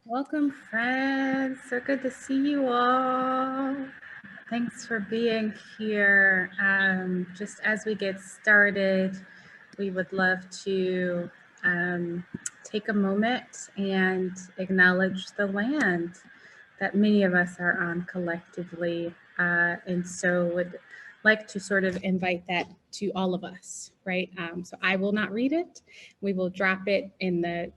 Welcome, friends. So good to see you all. Thanks for being here. Just as we get started, we would love to take a moment and acknowledge the land that many of us are on collectively. And so would like to sort of invite that to all of us, right? So I will not read it. We will drop it in the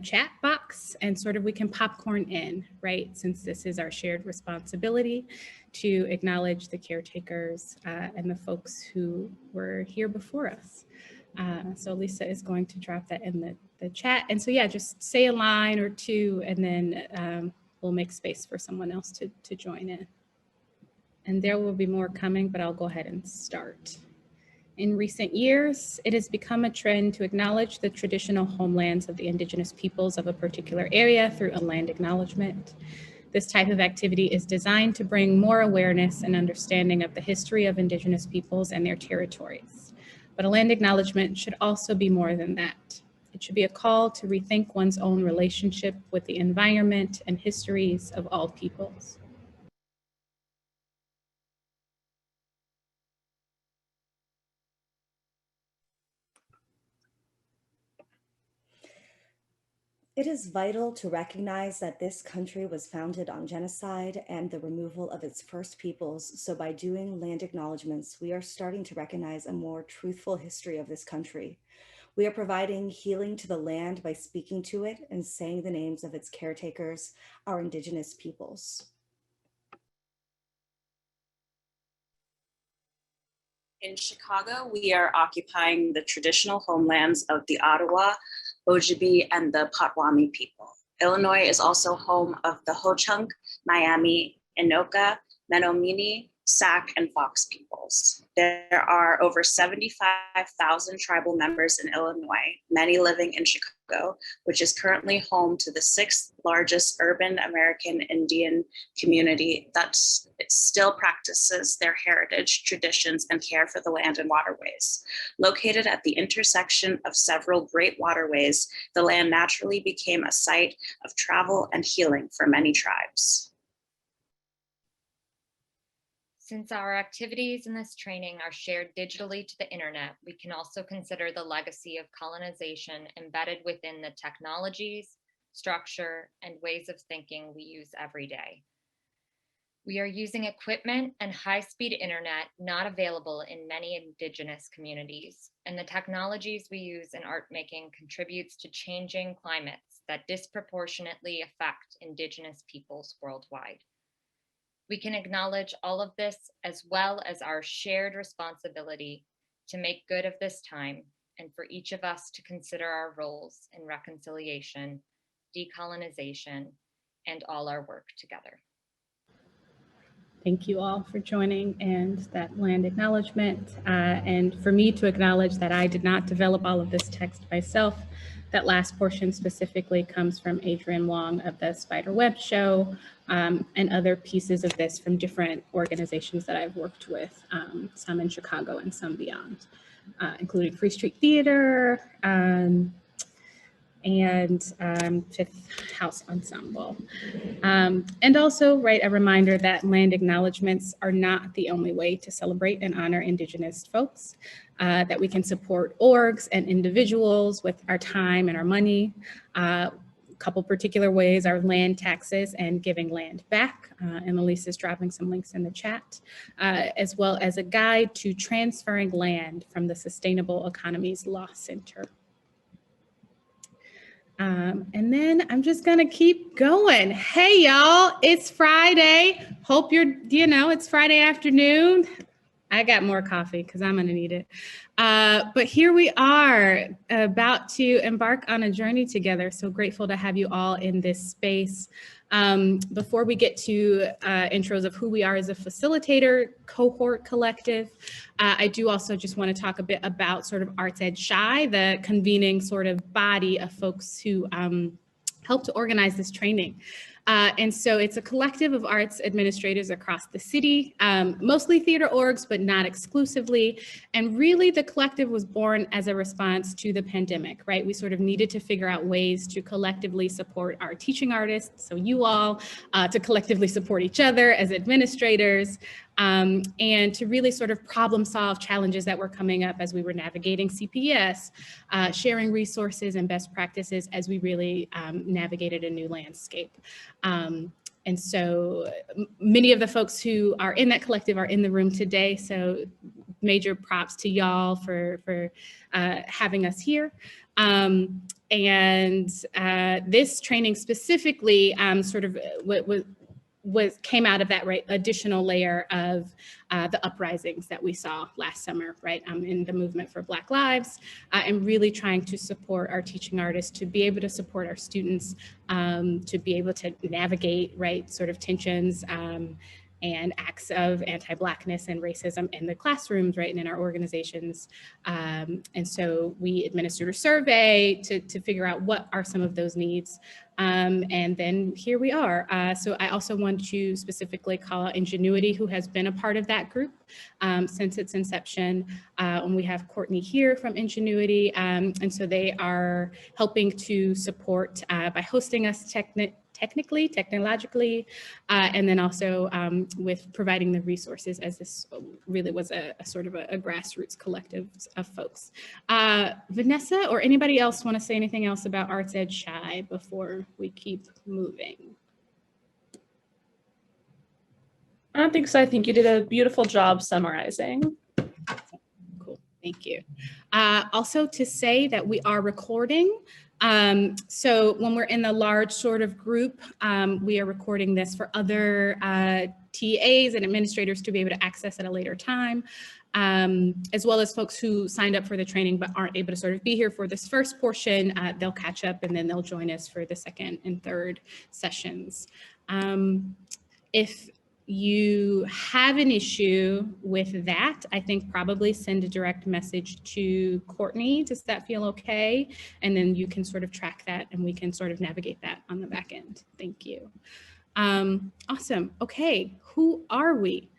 chat box and sort of we can popcorn in, right? Since this is our shared responsibility to acknowledge the caretakers and the folks who were here before us. So Elisa is going to drop that in the chat. And so yeah, just say a line or two and then we'll make space for someone else to join in. And there will be more coming, but I'll go ahead and start. In recent years, it has become a trend to acknowledge the traditional homelands of the Indigenous peoples of a particular area through a land acknowledgement. This type of activity is designed to bring more awareness and understanding of the history of Indigenous peoples and their territories. But a land acknowledgement should also be more than that. It should be a call to rethink one's own relationship with the environment and histories of all peoples. It is vital to recognize that this country was founded on genocide and the removal of its first peoples. So by doing land acknowledgements, we are starting to recognize a more truthful history of this country. We are providing healing to the land by speaking to it and saying the names of its caretakers, our Indigenous peoples. In Chicago, we are occupying the traditional homelands of the Ottawa, Ojibwe, and the Potawatomi people. Illinois is also home of the Ho-Chunk, Miami, Anoka, Menominee, Sac, and Fox peoples. There are over 75,000 tribal members in Illinois, many living in Chicago, which is currently home to the 6th largest urban American Indian community that still practices their heritage, traditions, and care for the land and waterways. Located at the intersection of several great waterways, the land naturally became a site of travel and healing for many tribes. Since our activities in this training are shared digitally to the internet, we can also consider the legacy of colonization embedded within the technologies, structure, and ways of thinking we use every day. We are using equipment and high-speed internet not available in many Indigenous communities, and the technologies we use in art making contributes to changing climates that disproportionately affect Indigenous peoples worldwide. We can acknowledge all of this as well as our shared responsibility to make good of this time and for each of us to consider our roles in reconciliation, decolonization, and all our work together. Thank you all for joining and that land acknowledgement. And for me to acknowledge that I did not develop all of this text myself. That last portion specifically comes from Adrian Wong of the Spiderweb Show and other pieces of this from different organizations that I've worked with, some in Chicago and some beyond, including Free Street Theater, and Fifth House Ensemble. And also, right, a reminder that land acknowledgements are not the only way to celebrate and honor Indigenous folks, that we can support orgs and individuals with our time and our money. A couple particular ways are land taxes and giving land back, and Elisa is dropping some links in the chat, as well as a guide to transferring land from the Sustainable Economies Law Center. And then I'm just gonna keep going. Hey y'all, it's Friday. Hope you're, it's Friday afternoon. I got more coffee because I'm gonna need it. But here we are about to embark on a journey together. So grateful to have you all in this space. Before we get to intros of who we are as a facilitator cohort collective, I do also just want to talk a bit about sort of Arts Ed Shy, the convening sort of body of folks who helped to organize this training. And so it's a collective of arts administrators across the city, mostly theater orgs, but not exclusively. And really the collective was born as a response to the pandemic, right? We sort of needed to figure out ways to collectively support our teaching artists, so you all, to collectively support each other as administrators, and to really sort of problem solve challenges that were coming up as we were navigating CPS, sharing resources and best practices as we really navigated a new landscape. And so many of the folks who are in that collective are in the room today. So major props to y'all for having us here. And this training specifically sort of came out of that additional layer of the uprisings that we saw last summer, right, in the movement for Black Lives, and really trying to support our teaching artists to be able to support our students, to be able to navigate, right, sort of tensions and acts of anti-Blackness and racism in the classrooms, right, and in our organizations. And so we administered a survey to figure out what are some of those needs. And then here we are. So I also want to specifically call out Ingenuity, who has been a part of that group since its inception. And we have Courtney here from Ingenuity. And so they are helping to support by hosting us technologically, and then also with providing the resources, as this really was a sort of a grassroots collective of folks. Vanessa or anybody else want to say anything else about Arts Ed Shy before we keep moving? I don't think so. I think you did a beautiful job summarizing. Cool, thank you. Also to say that we are recording. So when we're in the large sort of group, we are recording this for other TAs and administrators to be able to access at a later time, as well as folks who signed up for the training but aren't able to sort of be here for this first portion. They'll catch up and then they'll join us for the second and third sessions. If you have an issue with that, I think probably send a direct message to Courtney. Does that feel okay? And then you can sort of track that and we can sort of navigate that on the back end. Thank you. Awesome. Okay, who are we?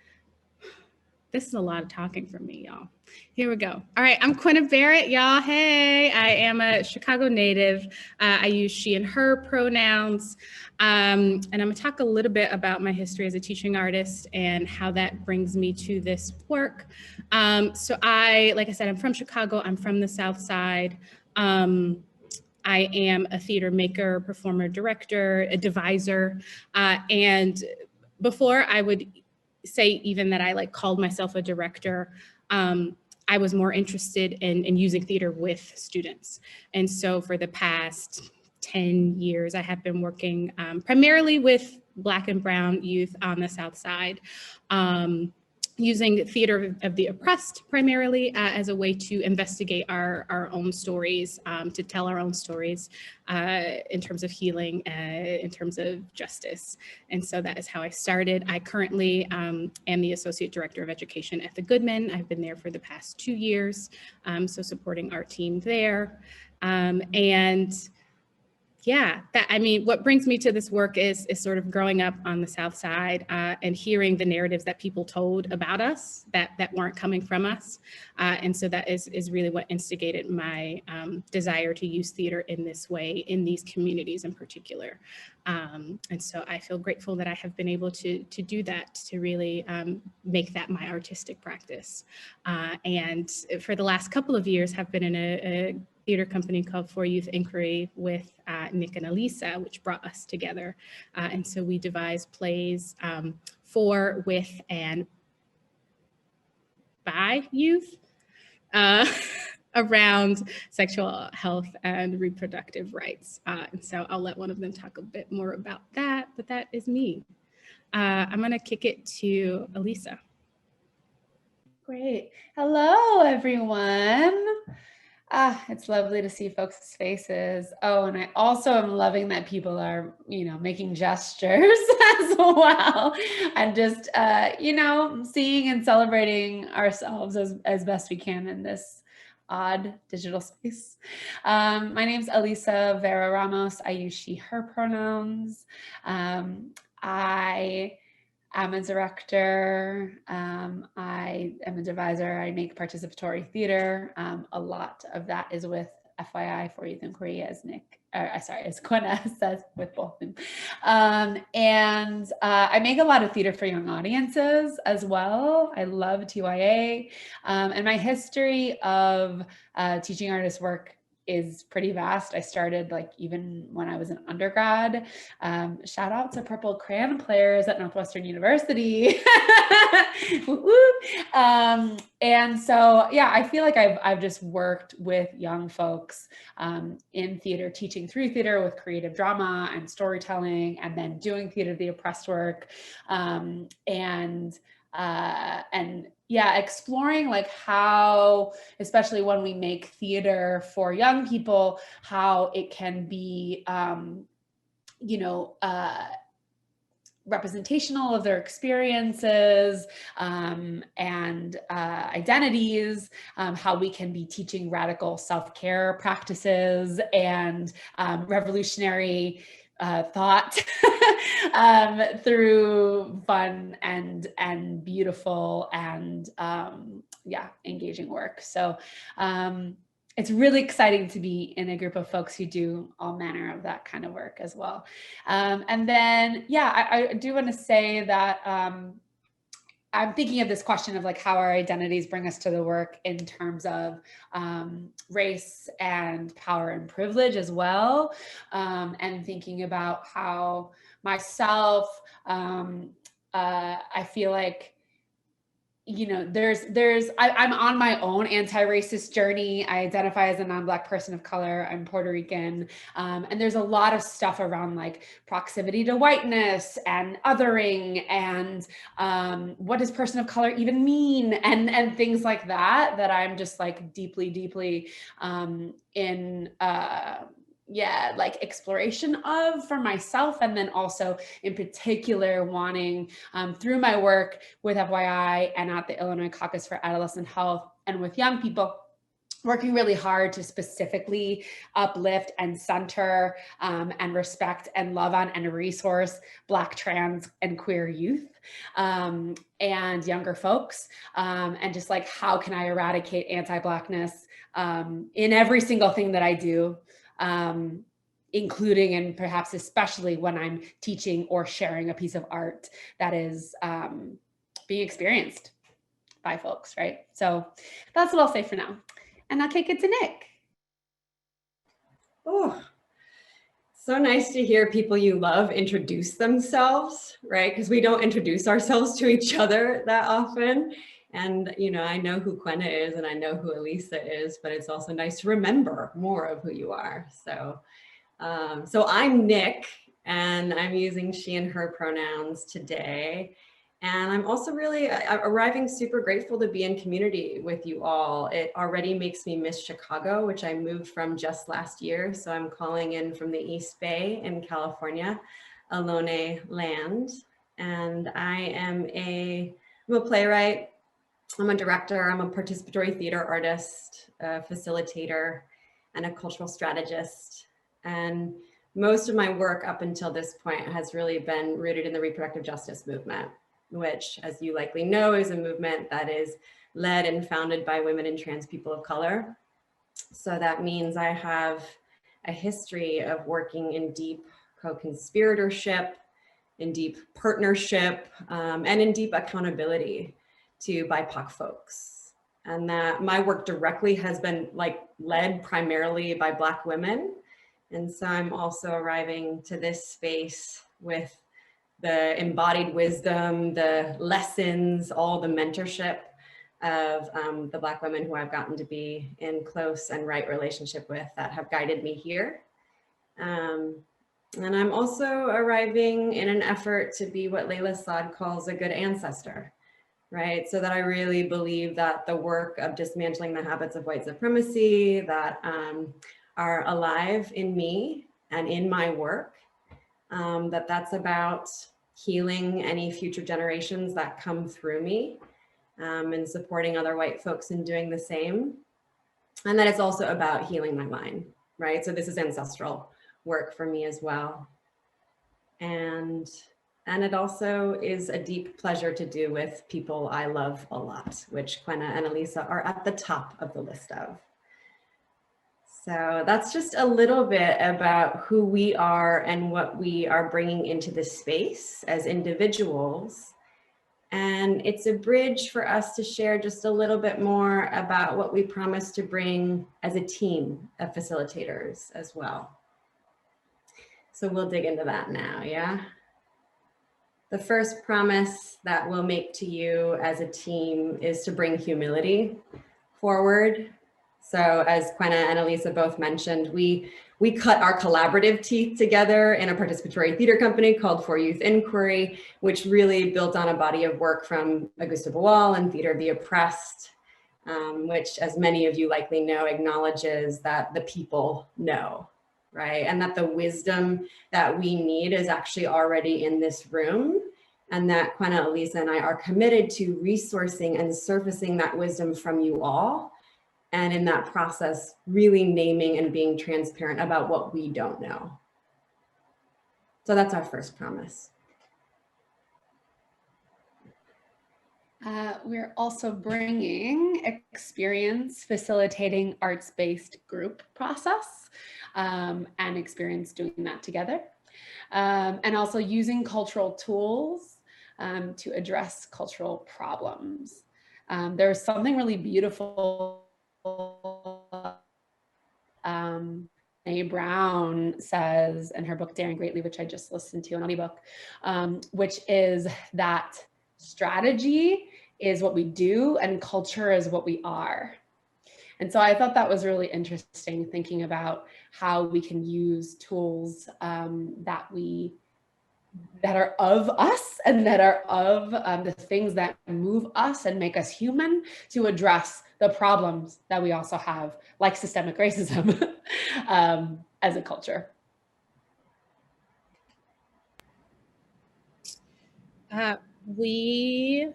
This is a lot of talking from me, y'all. Here we go. All right, I'm Quinn Barrett, y'all. Hey, I am a Chicago native. I use she and her pronouns. And I'm gonna talk a little bit about my history as a teaching artist and how that brings me to this work. So like I said, I'm from Chicago. I'm from the South Side. I am a theater maker, performer, director, a deviser. And before I would say even that I called myself a director, I was more interested in using theater with students. And so for the past 10 years, I have been working primarily with Black and Brown youth on the South Side, using theater of the oppressed primarily as a way to investigate our own stories, to tell our own stories in terms of healing, in terms of justice. And so that is how I started. I currently am the Associate Director of Education at the Goodman. I've been there for the past 2 years, so supporting our team there. And yeah, what brings me to this work is sort of growing up on the South Side and hearing the narratives that people told about us that weren't coming from us. And so that is really what instigated my desire to use theater in this way, in these communities in particular. And so I feel grateful that I have been able to do that, to really make that my artistic practice. And for the last couple of years have been in a theater company called For Youth Inquiry with Nick and Elisa, which brought us together. And so we devise plays for, with, and by youth around sexual health and reproductive rights. And so I'll let one of them talk a bit more about that, but that is me. I'm gonna kick it to Elisa. Great. Hello, everyone. It's lovely to see folks' faces. Oh, and I also am loving that people are, making gestures as well. And just, seeing and celebrating ourselves as best we can in this odd digital space. My name's Elisa Vera Ramos. I use she, her pronouns. I am a director. I am a deviser. I make participatory theater. A lot of that is with FYI for Youth Inquiry, as as Quinn says, with both of them. I make a lot of theater for young audiences as well. I love TYA. And my history of teaching artist work is pretty vast. I started like even when I was an undergrad. Shout out to Purple Crayon players at Northwestern University. And so, yeah, I feel like I've just worked with young folks in theater, teaching through theater with creative drama and storytelling, and then doing theater of the oppressed work. Yeah, exploring like how, especially when we make theater for young people, how it can be, representational of their experiences and identities, how we can be teaching radical self-care practices and revolutionary thought through fun and beautiful and engaging work. So it's really exciting to be in a group of folks who do all manner of that kind of work as well. And then, I do want to say that I'm thinking of this question of like how our identities bring us to the work in terms of race and power and privilege as well. And thinking about how myself, I feel like, I'm on my own anti-racist journey. I identify as a non-Black person of color. I'm Puerto Rican. And there's a lot of stuff around like proximity to whiteness and othering and what does person of color even mean and things like that I'm just like deeply in like exploration of for myself, and then also in particular wanting through my work with FYI and at the Illinois Caucus for Adolescent Health and with young people, working really hard to specifically uplift and center and respect and love on and resource Black, trans, and queer youth and younger folks. And just like, how can I eradicate anti-Blackness in every single thing that I do, including and perhaps especially when I'm teaching or sharing a piece of art that is being experienced by folks, right? So that's what I'll say for now. And I'll kick it to Nick. Oh, so nice to hear people you love introduce themselves, right? Because we don't introduce ourselves to each other that often. And, I know who Quinn is and I know who Elisa is, but it's also nice to remember more of who you are. So, so I'm Nick, and I'm using she and her pronouns today. And I'm also really arriving super grateful to be in community with you all. It already makes me miss Chicago, which I moved from just last year. So I'm calling in from the East Bay in California, Alone land. And I'm a playwright. I'm a director, I'm a participatory theater artist, a facilitator, and a cultural strategist. And most of my work up until this point has really been rooted in the reproductive justice movement, which, as you likely know, is a movement that is led and founded by women and trans people of color. So that means I have a history of working in deep co-conspiratorship, in deep partnership, and in deep accountability to BIPOC folks. And that my work directly has been led primarily by Black women. And so I'm also arriving to this space with the embodied wisdom, the lessons, all the mentorship of the Black women who I've gotten to be in close and right relationship with that have guided me here. And I'm also arriving in an effort to be what Layla Saad calls a good ancestor, right? So that I really believe that the work of dismantling the habits of white supremacy that are alive in me and in my work, that's about healing any future generations that come through me and supporting other white folks in doing the same. And that it's also about healing my mind, right? So this is ancestral work for me as well. And it also is a deep pleasure to do with people I love a lot, which Quinn and Elisa are at the top of the list of. So that's just a little bit about who we are and what we are bringing into this space as individuals. And it's a bridge for us to share just a little bit more about what we promise to bring as a team of facilitators as well. So we'll dig into that now, yeah? The first promise that we'll make to you as a team is to bring humility forward. So as Quinn and Elisa both mentioned, we cut our collaborative teeth together in a participatory theater company called For Youth Inquiry, which really built on a body of work from Auguste Boal and Theater of the Oppressed, which, as many of you likely know, acknowledges that the people know, right? And that the wisdom that we need is actually already in this room, and that Quinn, Elisa, and I are committed to resourcing and surfacing that wisdom from you all. And in that process, really naming and being transparent about what we don't know. So that's our first promise. We're also bringing experience facilitating arts-based group process and experience doing that together. And also using cultural tools to address cultural problems. There's something really beautiful Brene Brown says in her book Daring Greatly, which I just listened to, an audiobook, which is that strategy is what we do and culture is what we are. And so I thought that was really interesting, thinking about how we can use tools that are of us and that are of the things that move us and make us human to address the problems that we also have, like systemic racism as a culture. We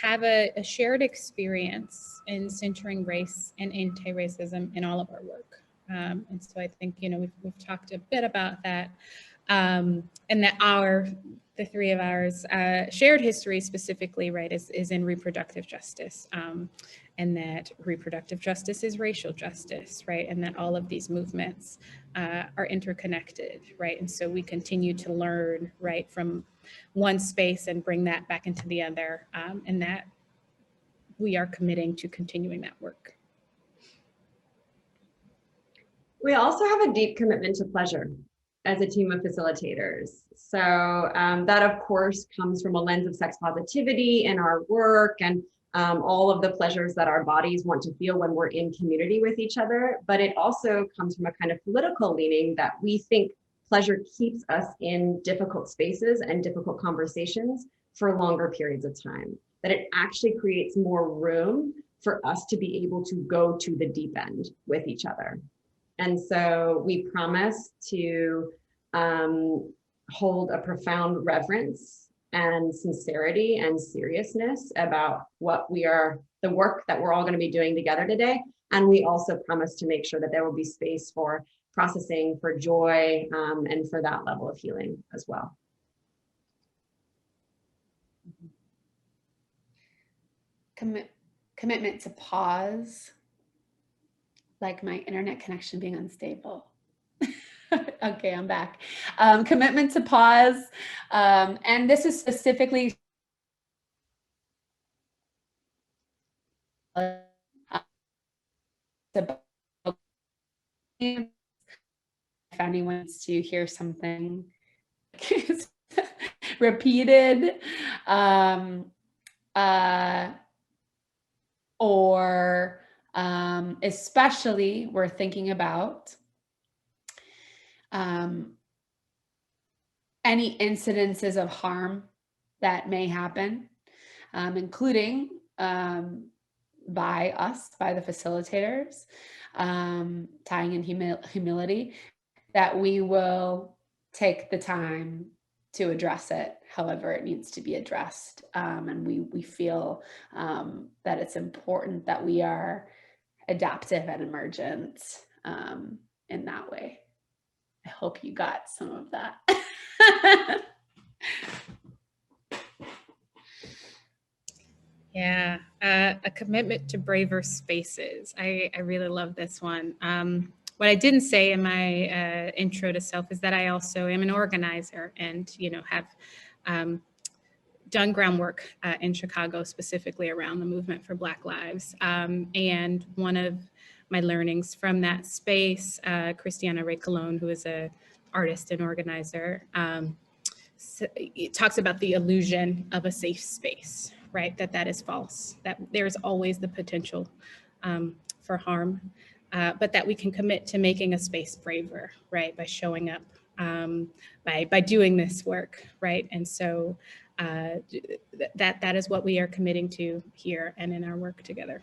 have a shared experience in centering race and anti-racism in all of our work. And so I think, we've talked a bit about that. And that the three of ours shared history specifically, right, is in reproductive justice, and that reproductive justice is racial justice, right, and that all of these movements are interconnected, right, and so we continue to learn, right, from one space and bring that back into the other, and that we are committing to continuing that work. We also have a deep commitment to pleasure as a team of facilitators. So that of course comes from a lens of sex positivity in our work and all of the pleasures that our bodies want to feel when we're in community with each other. But it also comes from a kind of political leaning that we think pleasure keeps us in difficult spaces and difficult conversations for longer periods of time, that it actually creates more room for us to be able to go to the deep end with each other. And so we promise to hold a profound reverence and sincerity and seriousness about the work that we're all going to be doing together today. And we also promise to make sure that there will be space for processing, for joy, and for that level of healing as well. Commitment to pause, like my internet connection being unstable. Okay, I'm back. Commitment to pause. And this is specifically if anyone wants to hear something repeated, or especially we're thinking about any incidences of harm that may happen, including by us, by the facilitators, tying in humility, that we will take the time to address it however it needs to be addressed. And we feel that it's important that we are adaptive and emergent in that way. I hope you got some of that. Yeah, a commitment to braver spaces. I really love this one. What I didn't say in my intro to self is that I also am an organizer and, you know, have done groundwork in Chicago, specifically around the movement for Black Lives. And one of my learnings from that space, Christiana Ray Colon, who is an artist and organizer, it talks about the illusion of a safe space, right? That is false, that there's always the potential for harm, but that we can commit to making a space braver, right? By showing up, by doing this work, right? And so that is what we are committing to here and in our work together.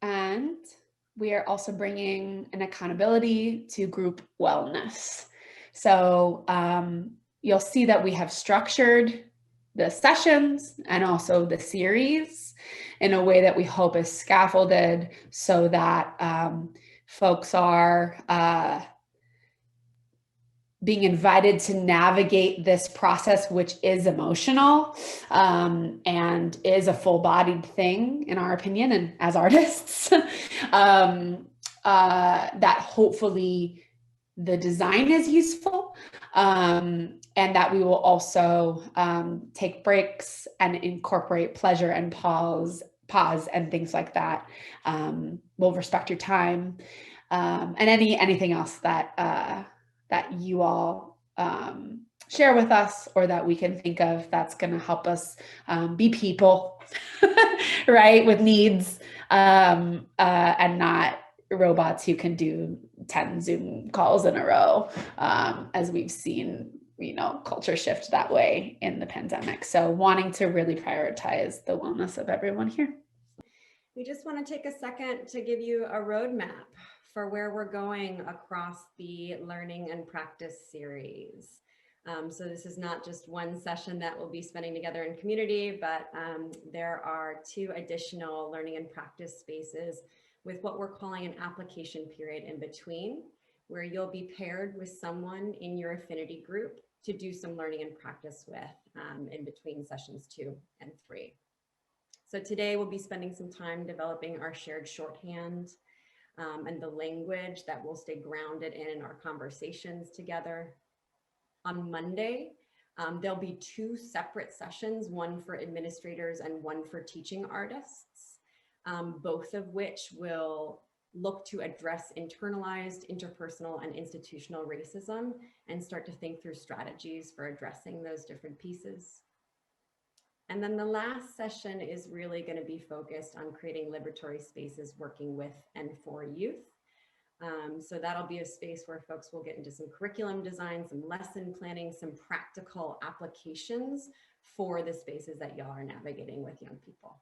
And we are also bringing an accountability to group wellness. So you'll see that we have structured the sessions and also the series in a way that we hope is scaffolded so that folks are being invited to navigate this process, which is emotional and is a full-bodied thing, in our opinion, and as artists, that hopefully the design is useful, and that we will also take breaks and incorporate pleasure and pause and things like that. We'll respect your time and anything else that you all share with us, or that we can think of that's going to help us be people, right, with needs, and not robots who can do 10 Zoom calls in a row, as we've seen, you know, culture shift that way in the pandemic. So wanting to really prioritize the wellness of everyone here. We just want to take a second to give you a roadmap for where we're going across the learning and practice series. So this is not just one session that we'll be spending together in community, but there are 2 additional learning and practice spaces with what we're calling an application period in between, where you'll be paired with someone in your affinity group to do some learning and practice with in between sessions 2 and 3. So today we'll be spending some time developing our shared shorthand and the language that will stay grounded in our conversations together. On Monday, there'll be 2 separate sessions, one for administrators and one for teaching artists, both of which will look to address internalized, interpersonal, and institutional racism and start to think through strategies for addressing those different pieces. And then the last session is really going to be focused on creating liberatory spaces working with and for youth. So that'll be a space where folks will get into some curriculum design, some lesson planning, some practical applications for the spaces that y'all are navigating with young people.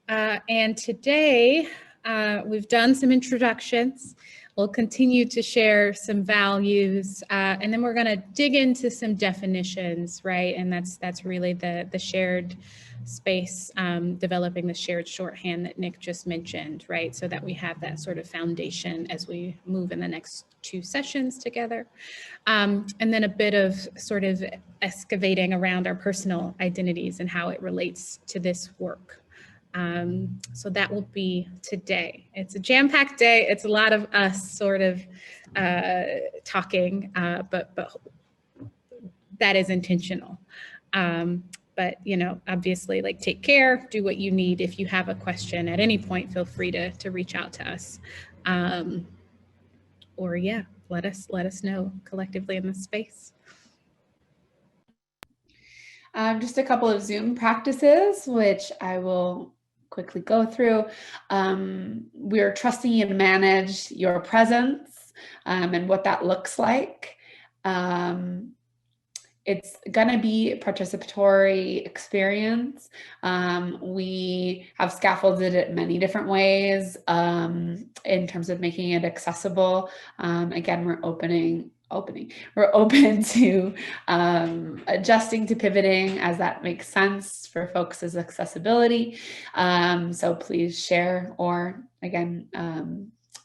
And today we've done some introductions. We'll continue to share some values, and then we're going to dig into some definitions, right? And that's really the shared space, developing the shared shorthand that Nick just mentioned, right? So that we have that sort of foundation as we move in the next 2 sessions together. And then a bit of sort of excavating around our personal identities and how it relates to this work. So that will be today. It's a jam-packed day. It's a lot of us sort of talking, but that is intentional. But, you know, obviously, like, take care, do what you need. If you have a question at any point, feel free to reach out to us. Or yeah, let us know collectively in this space. Just a couple of Zoom practices, which I will quickly go through. We're trusting you to manage your presence and what that looks like. It's going to be a participatory experience. We have scaffolded it many different ways in terms of making it accessible. Again, we're opening We're open to adjusting to pivoting as that makes sense for folks' accessibility. So please share or again,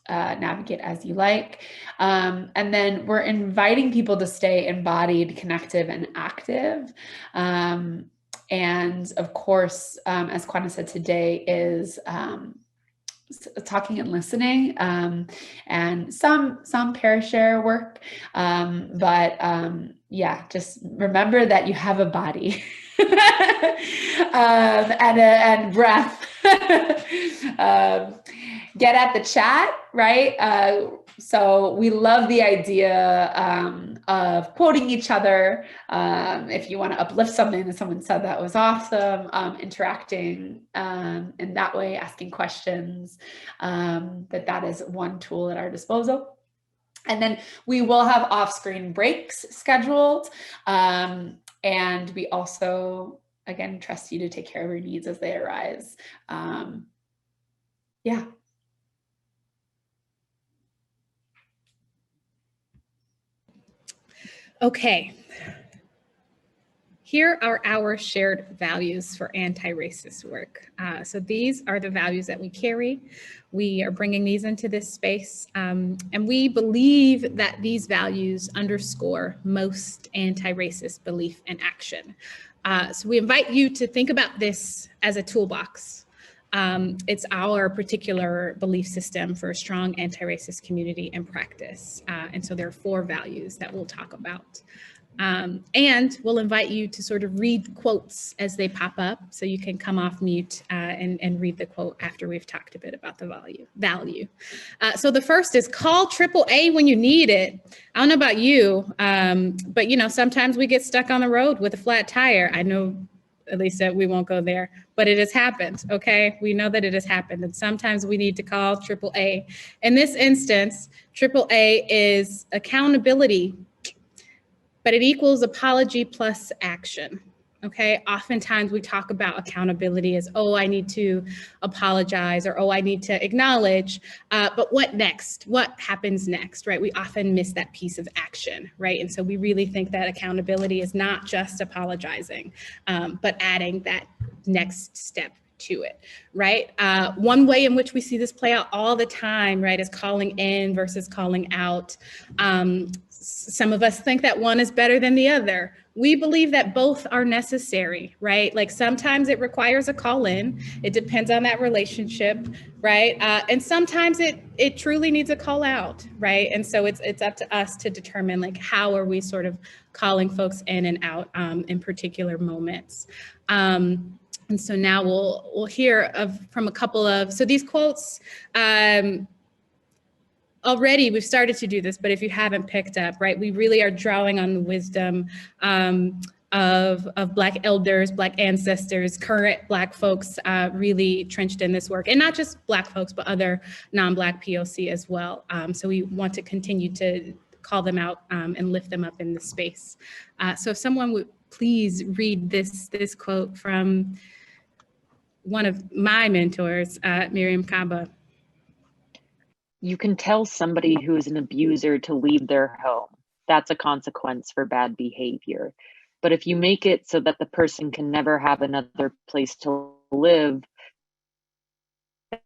navigate as you like. And then we're inviting people to stay embodied, connective, and active. And of course, as Quinn said today, is talking and listening, and some pair share work, but yeah, just remember that you have a body and breath. Get at the chat, right? So we love the idea of quoting each other. If you want to uplift something that someone said that was awesome, interacting in that way, asking questions, that is one tool at our disposal. And then we will have off-screen breaks scheduled. And we also, again, trust you to take care of your needs as they arise. Yeah. Okay. Here are our shared values for anti-racist work. So these are the values that we carry. We are bringing these into this space, and we believe that these values underscore most anti-racist belief and action. So we invite you to think about this as a toolbox. It's our particular belief system for a strong anti-racist community and practice. And so there are 4 values that we'll talk about. And we'll invite you to sort of read quotes as they pop up, so you can come off mute and read the quote after we've talked a bit about the value. So the first is call AAA when you need it. I don't know about you, but you know, sometimes we get stuck on the road with a flat tire. I know, Elisa, we won't go there, but it has happened, okay? We know that it has happened, and sometimes we need to call AAA. In this instance, AAA is accountability, but it equals apology plus action, okay? Oftentimes we talk about accountability as, oh, I need to apologize, or oh, I need to acknowledge, but what next? What happens next, right? We often miss that piece of action, right? And so we really think that accountability is not just apologizing, but adding that next step to it, right? One way in which we see this play out all the time, right, is calling in versus calling out. Some of us think that one is better than the other. We believe that both are necessary, right? Like sometimes it requires a call in. It depends on that relationship, right? And sometimes it truly needs a call out, right? And so it's up to us to determine like how are we sort of calling folks in and out in particular moments. And so now we'll hear from a couple of, so these quotes, already we've started to do this, but if you haven't picked up, right, we really are drawing on the wisdom of Black elders, Black ancestors, current Black folks really trenched in this work, and not just Black folks, but other non-Black POC as well. So we want to continue to call them out and lift them up in this space. So if someone would please read this quote from one of my mentors, Miriam Kaba. You can tell somebody who is an abuser to leave their home. That's a consequence for bad behavior. But if you make it so that the person can never have another place to live,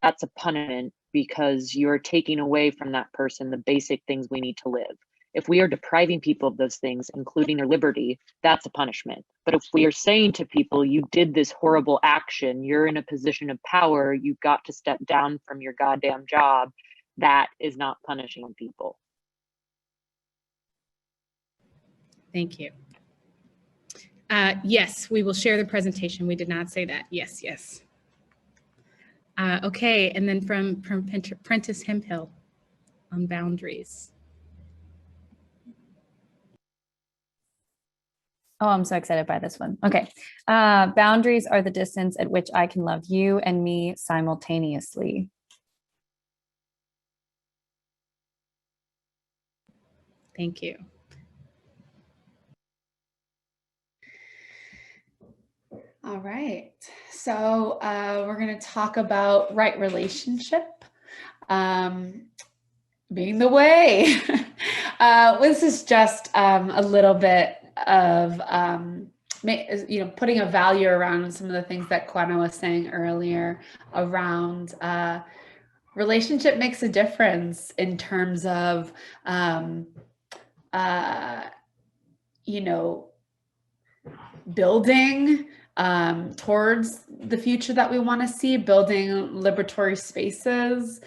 that's a punishment because you're taking away from that person the basic things we need to live. If we are depriving people of those things, including their liberty, that's a punishment. But if we are saying to people, you did this horrible action, you're in a position of power, you've got to step down from your goddamn job, that is not punishing people. Thank you. Yes, we will share the presentation. We did not say that. Yes, yes. Okay, and then from Prentice Hemphill on boundaries. Oh, I'm so excited by this one. Okay. Boundaries are the distance at which I can love you and me simultaneously. Thank you. All right. So we're going to talk about right relationship being the way. This is just a little bit of, putting a value around some of the things that Quinn was saying earlier around relationship makes a difference in terms of, building towards the future that we want to see, building liberatory spaces,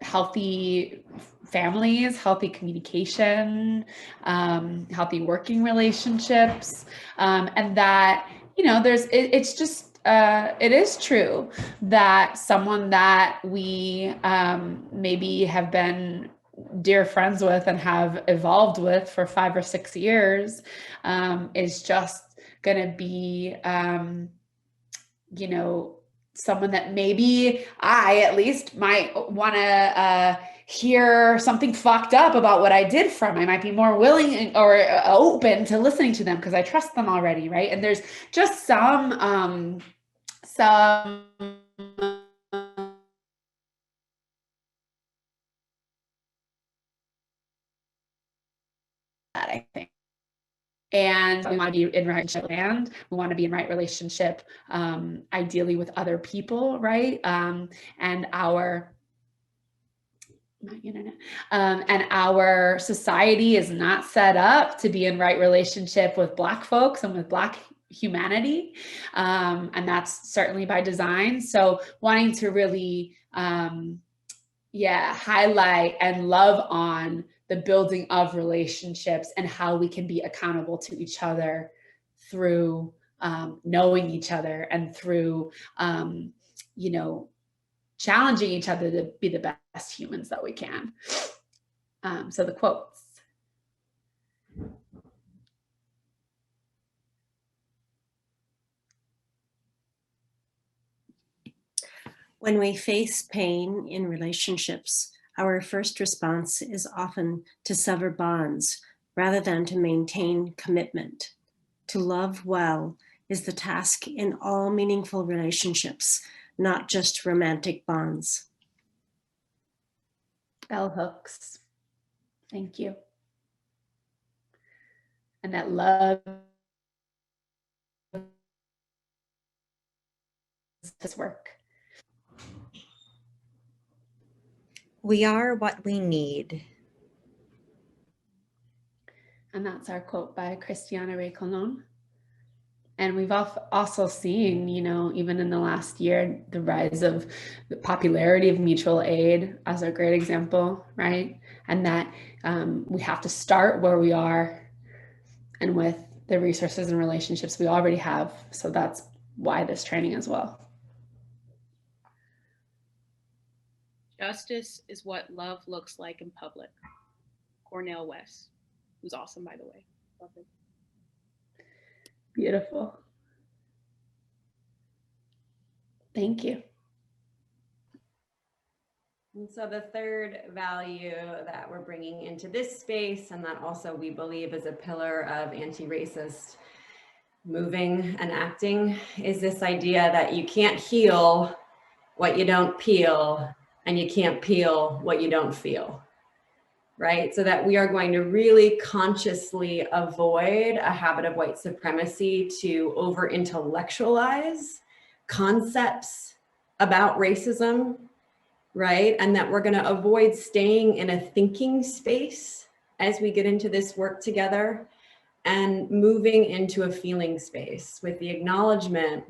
healthy families, healthy communication, healthy working relationships, and that, it is true that someone that we maybe have been dear friends with and have evolved with for 5 or 6 years is just going to be, someone that maybe I at least might want to hear something fucked up about what I did from. I might be more willing or open to listening to them because I trust them already, right? And there's just some that I think. And we want to be in right relationship and we want to be in right relationship, ideally with other people, right? And our society is not set up to be in right relationship with Black folks and with Black humanity. And that's certainly by design. So wanting to really, highlight and love on the building of relationships and how we can be accountable to each other through knowing each other and through, challenging each other to be the best humans that we can. So the quotes. When we face pain in relationships, our first response is often to sever bonds rather than to maintain commitment. To love well is the task in all meaningful relationships, not just romantic bonds. Bell hooks. Thank you. And that love does work. We are what we need. And that's our quote by Christiana Ray Colon. And we've also seen, even in the last year, the rise of the popularity of mutual aid as a great example, right? And that we have to start where we are and with the resources and relationships we already have. So that's why this training as well. Justice is what love looks like in public. Cornel West, who's awesome, by the way. Love him. Beautiful. Thank you. And so the third value that we're bringing into this space, and that also we believe is a pillar of anti-racist moving and acting, is this idea that you can't heal what you don't peel, and you can't peel what you don't feel, right? So that we are going to really consciously avoid a habit of white supremacy to over-intellectualize concepts about racism, right? And that we're gonna avoid staying in a thinking space as we get into this work together and moving into a feeling space with the acknowledgement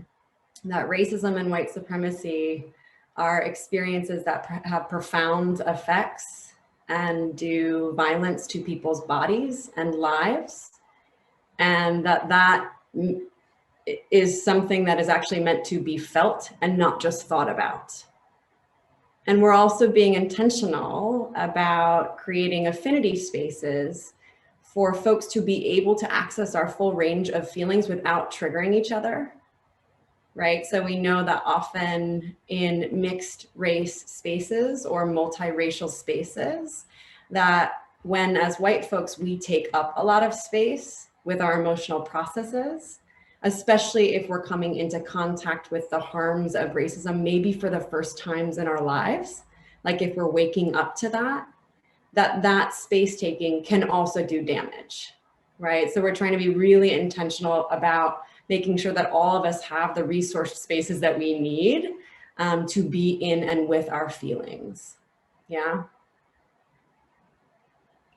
that racism and white supremacy are experiences that have profound effects and do violence to people's bodies and lives. And that is something that is actually meant to be felt and not just thought about. And we're also being intentional about creating affinity spaces for folks to be able to access our full range of feelings without triggering each other. Right? So we know that often in mixed race spaces or multiracial spaces, that when as white folks, we take up a lot of space with our emotional processes, especially if we're coming into contact with the harms of racism, maybe for the first times in our lives, like if we're waking up to that, that space taking can also do damage, right? So we're trying to be really intentional about making sure that all of us have the resource spaces that we need to be in and with our feelings. Yeah.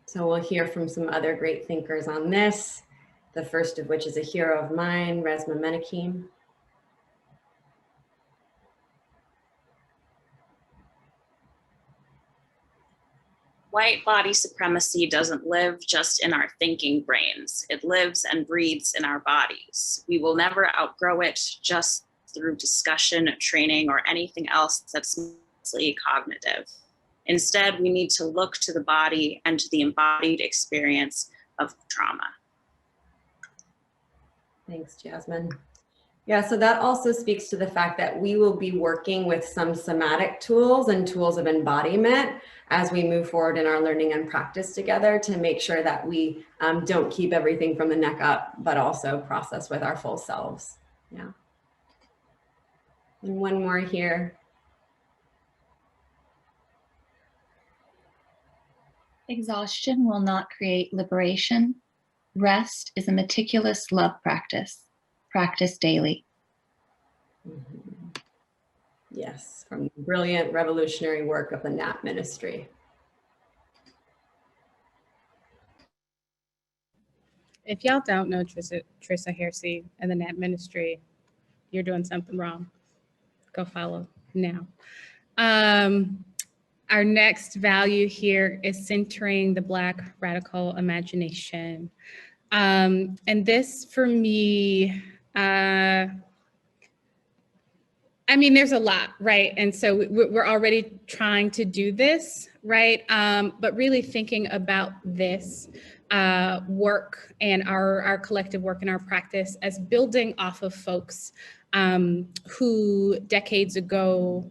So we'll hear from some other great thinkers on this, the first of which is a hero of mine, Resmaa Menakem. White body supremacy doesn't live just in our thinking brains. It lives and breathes in our bodies. We will never outgrow it just through discussion, training, or anything else that's mostly cognitive. Instead, we need to look to the body and to the embodied experience of trauma. Thanks, Jasmine. Yeah, so that also speaks to the fact that we will be working with some somatic tools and tools of embodiment as we move forward in our learning and practice together to make sure that we don't keep everything from the neck up, but also process with our full selves. Yeah. And one more here. Exhaustion will not create liberation. Rest is a meticulous love practice. Practice daily. Mm-hmm. Yes, from the brilliant revolutionary work of the NAP ministry. If y'all don't know Trissa Hersey and the NAP ministry, you're doing something wrong. Go follow now. Our next value here is centering the Black radical imagination. And this for me, I mean, there's a lot, right? And so we're already trying to do this, right? But really thinking about this work and our collective work and our practice as building off of folks who decades ago,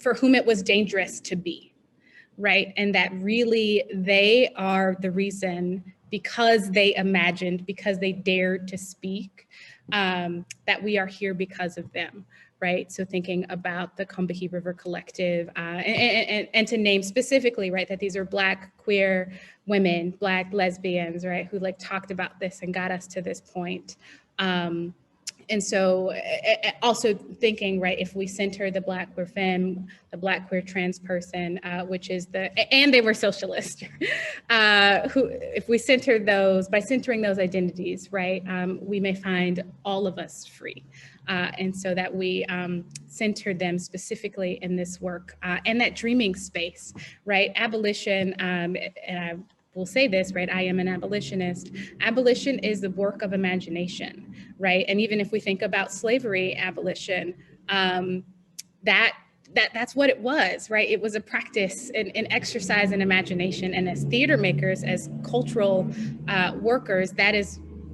for whom it was dangerous to be, right? And that really they are the reason, because they imagined, because they dared to speak, that we are here because of them, right? So thinking about the Combahee River Collective and to name specifically, right, that these are Black queer women, Black lesbians, right, who like talked about this and got us to this point. And so also thinking, right, if we center the Black queer femme, the Black queer trans person, which is and they were socialist, who, if we center those, by centering those identities, right, we may find all of us free. And so that we center them specifically in this work and that dreaming space, right? Abolition, and I will say this, right? I am an abolitionist. Abolition is the work of imagination, right? And even if we think about slavery abolition, that's what it was, right? It was a practice, an exercise in imagination. And as theater makers, as cultural workers,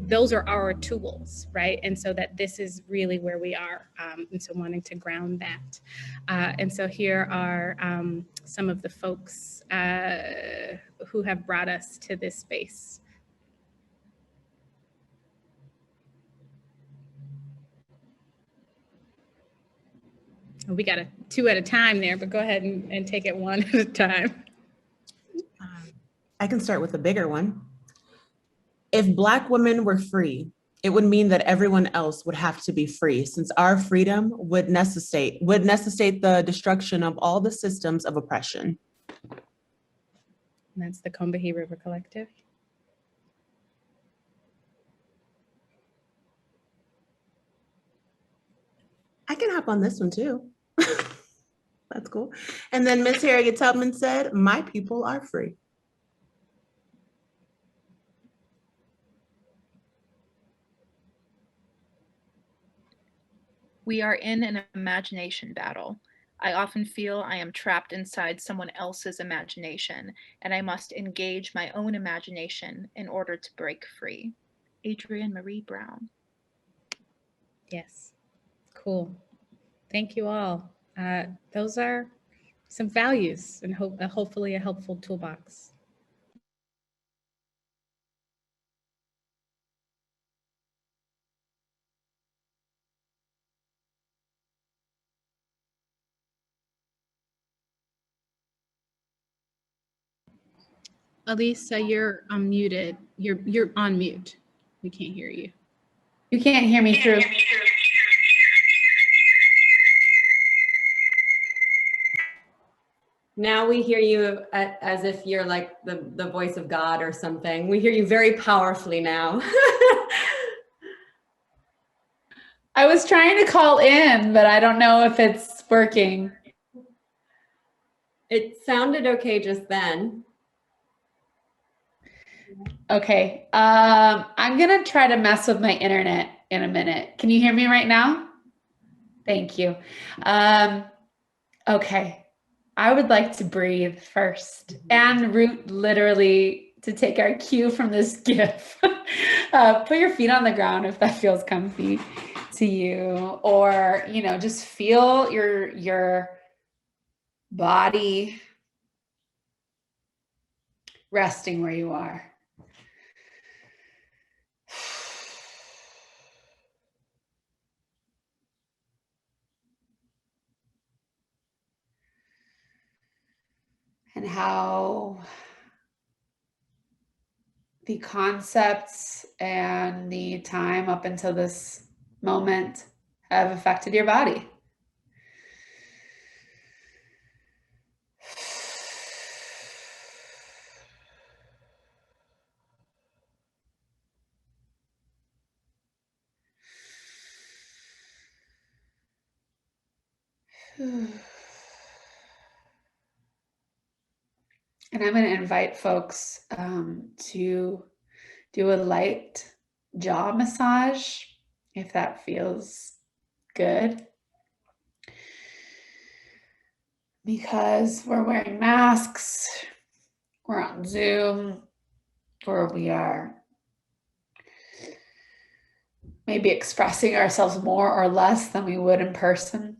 those are our tools, right? And so that this is really where we are. And so wanting to ground that. And so here are some of the folks who have brought us to this space. We got a 2 at a time there, but go ahead and take it 1 at a time. I can start with the bigger one. If Black women were free, it would mean that everyone else would have to be free, since our freedom would necessitate the destruction of all the systems of oppression. And that's the Combahee River Collective. I can hop on this one too. That's cool. And then Miss Harriet Tubman said, "My people are free." We are in an imagination battle. I often feel I am trapped inside someone else's imagination, and I must engage my own imagination in order to break free. Adrienne Marie Brown. Yes, cool. Thank you all. Those are some values and hopefully a helpful toolbox. Elisa, you're unmuted. You're on mute. We can't hear you. You can't hear me through. Now we hear you as if you're like the voice of God or something. We hear you very powerfully now. I was trying to call in, but I don't know if it's working. It sounded okay just then. Okay, I'm gonna try to mess with my internet in a minute. Can you hear me right now? Thank you. Okay, I would like to breathe first and root literally to take our cue from this GIF. Put your feet on the ground if that feels comfy to you, or, you know, just feel your body resting where you are. And how the concepts and the time up until this moment have affected your body. And I'm going to invite folks to do a light jaw massage, if that feels good. Because we're wearing masks, we're on Zoom, or we are maybe expressing ourselves more or less than we would in person.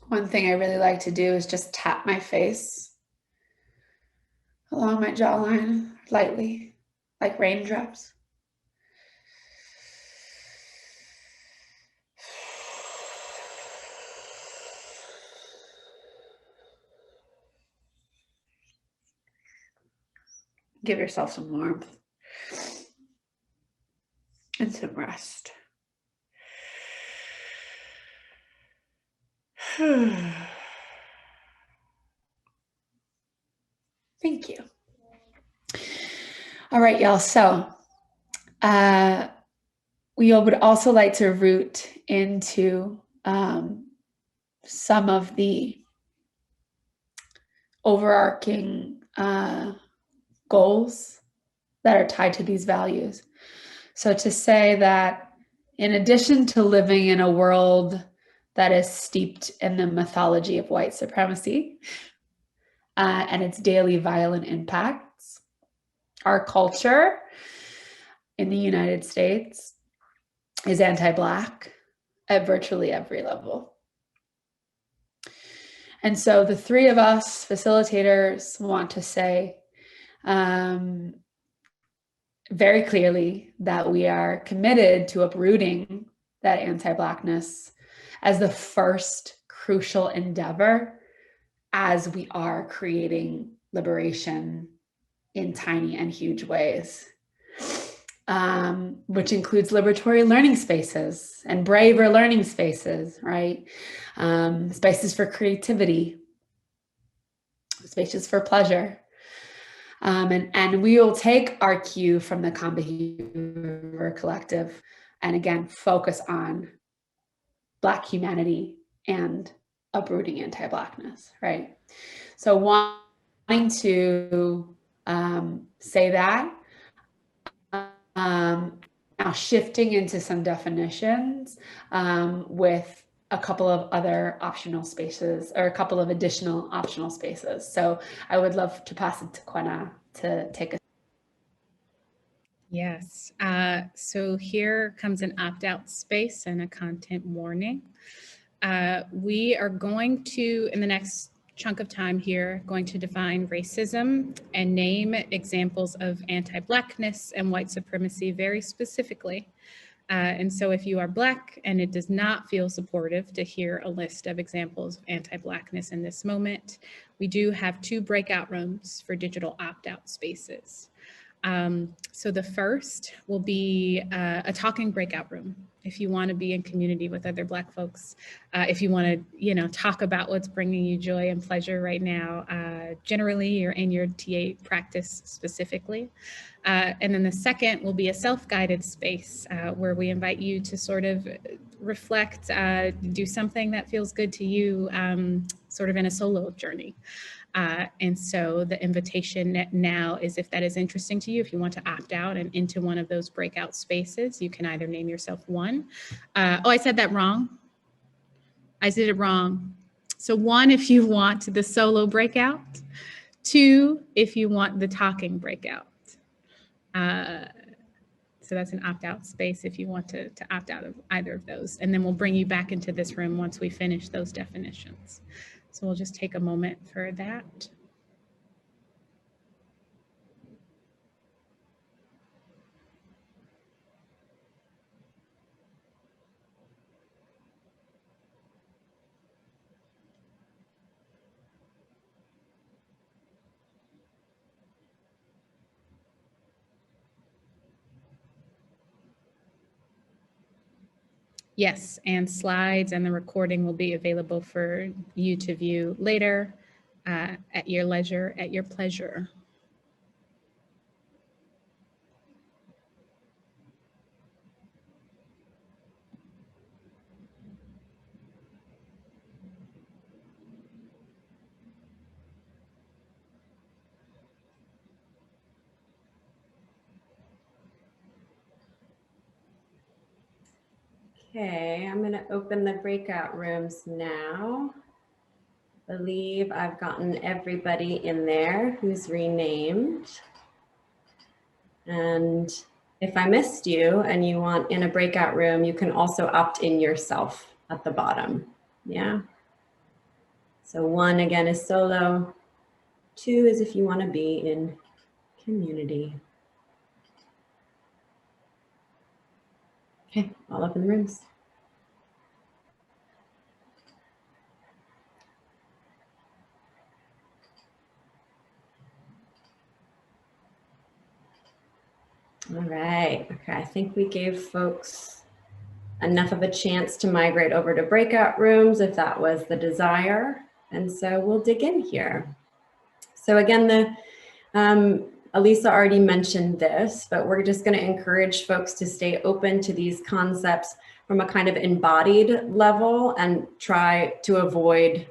One thing I really like to do is just tap my face along my jawline lightly, like raindrops. Give yourself some warmth and some rest. Thank you. All right, y'all. So we would also like to root into some of the overarching goals that are tied to these values. So to say that in addition to living in a world that is steeped in the mythology of white supremacy and its daily violent impacts, our culture in the United States is anti-Black at virtually every level. And so the three of us facilitators want to say very clearly that we are committed to uprooting that anti-Blackness as the first crucial endeavor as we are creating liberation in tiny and huge ways, which includes liberatory learning spaces and braver learning spaces, right? Spaces for creativity, spaces for pleasure. And we will take our cue from the Con Behavior Collective and again, focus on Black humanity and uprooting anti-Blackness, right? So wanting to say that, now shifting into some definitions with a couple of other optional spaces or a couple of additional optional spaces. So I would love to pass it to Quinn to take us. Yes, so here comes an opt-out space and a content warning. We are going to, in the next chunk of time here, going to define racism and name examples of anti-Blackness and white supremacy very specifically. And so if you are Black and it does not feel supportive to hear a list of examples of anti-Blackness in this moment, we do have 2 breakout rooms for digital opt-out spaces. So the first will be a talking breakout room. If you want to be in community with other Black folks, if you want to, talk about what's bringing you joy and pleasure right now, generally or in your TA practice specifically. And then the second will be a self-guided space where we invite you to sort of reflect, do something that feels good to you, sort of in a solo journey. And so the invitation now is, if that is interesting to you, if you want to opt out and into one of those breakout spaces, you can either name yourself 1. Oh, I said that wrong. I did it wrong. So 1, if you want the solo breakout. 2, if you want the talking breakout. So that's an opt-out space if you want to opt out of either of those. And then we'll bring you back into this room once we finish those definitions. So we'll just take a moment for that. Yes, and slides and the recording will be available for you to view later at your leisure, at your pleasure. Okay, I'm going to open the breakout rooms now. I believe I've gotten everybody in there who's renamed. And if I missed you and you want in a breakout room, you can also opt in yourself at the bottom. Yeah. So 1 again is solo. 2 is if you want to be in community. Okay, all up in the rooms. All right, okay, I think we gave folks enough of a chance to migrate over to breakout rooms if that was the desire. And so we'll dig in here. So again, Elisa already mentioned this, but we're just going to encourage folks to stay open to these concepts from a kind of embodied level and try to avoid